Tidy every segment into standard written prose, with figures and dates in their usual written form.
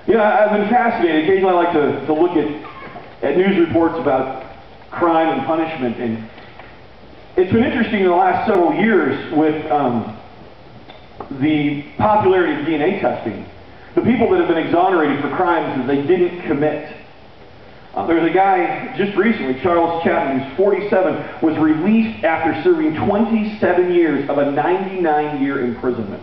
You know, I've been fascinated. Occasionally I like to look at news reports about crime and punishment, and it's been interesting in the last several years with the popularity of DNA testing. The people that have been exonerated for crimes that they didn't commit. There's a guy just recently, Charles Chapman, who's 47, was released after serving 27 years of a 99-year imprisonment.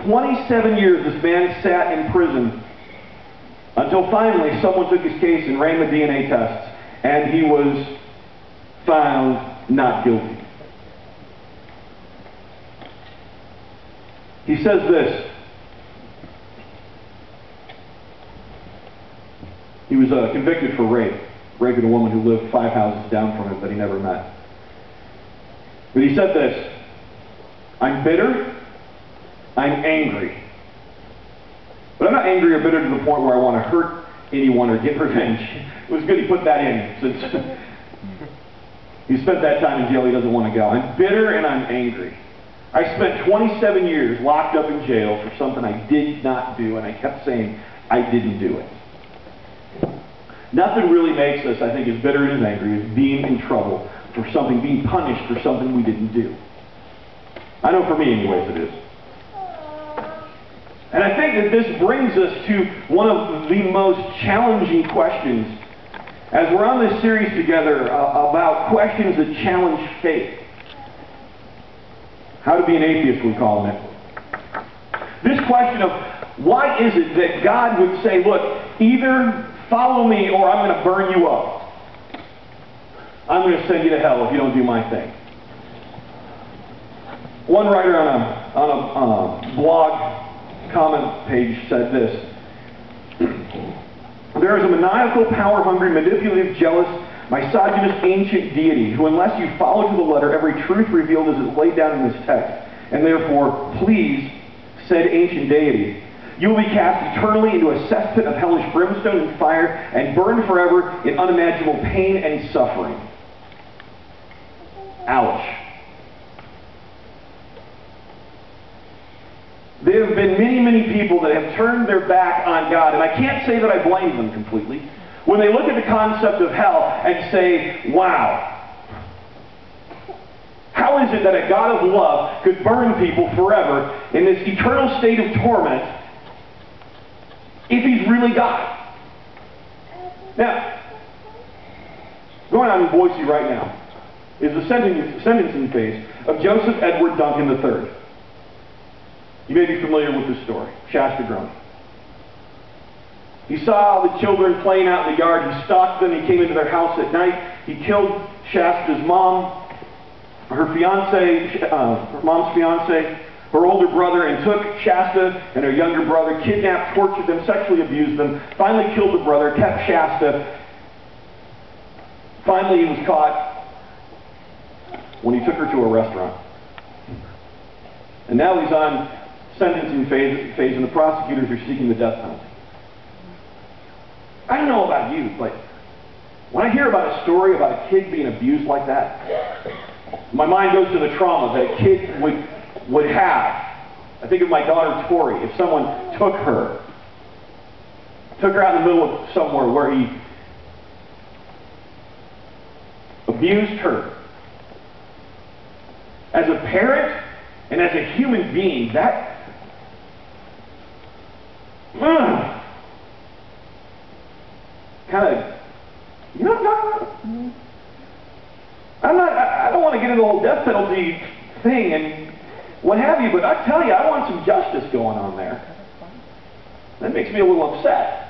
27 years this man sat in prison until finally someone took his case and ran the DNA tests, and he was found not guilty. He says this. He was convicted for raping a woman who lived 5 houses down from him that he never met. But he said this: "I'm bitter, I'm angry. But I'm not angry or bitter to the point where I want to hurt anyone or get revenge." It was good he put that in, since he spent that time in jail he doesn't want to go. "I'm bitter and I'm angry. I spent 27 years locked up in jail for something I did not do, and I kept saying I didn't do it." Nothing really makes us, I think, as bitter and as angry as being in trouble for something, being punished for something we didn't do. I know for me, anyways, it is. And I think that this brings us to one of the most challenging questions as we're on this series together about questions that challenge faith. How to be an atheist, we're calling it. This question of why is it that God would say, look, either follow me or I'm going to burn you up. I'm going to send you to hell if you don't do my thing. One writer on a blog comment page said this: "There is a maniacal, power-hungry, manipulative, jealous, misogynist ancient deity who, unless you follow to the letter every truth revealed as is laid down in this text, and therefore please said ancient deity, you will be cast eternally into a cesspit of hellish brimstone and fire and burned forever in unimaginable pain and suffering." Ouch. There have been many, many people that have turned their back on God, and I can't say that I blame them completely, when they look at the concept of hell and say, wow, how is it that a God of love could burn people forever in this eternal state of torment if he's really God? Now, going on in Boise right now is the sentencing phase of Joseph Edward Duncan III. You may be familiar with this story, Shasta Grown. He saw the children playing out in the yard. He stalked them. He came into their house at night. He killed Shasta's mom, her mom's fiance, her older brother, and took Shasta and her younger brother, kidnapped, tortured them, sexually abused them, finally killed the brother, kept Shasta. Finally, he was caught when he took her to a restaurant. And now he's on sentencing phase, and the prosecutors are seeking the death penalty. I don't know about you, but when I hear about a story about a kid being abused like that, my mind goes to the trauma that a kid would have. I think of my daughter Tori. If someone took her out in the middle of somewhere where he abused her. As a parent and as a human being, that kind of, you know what I'm talking about? I don't want to get into the whole death penalty thing and what have you, but I tell you, I want some justice going on there. That makes me a little upset.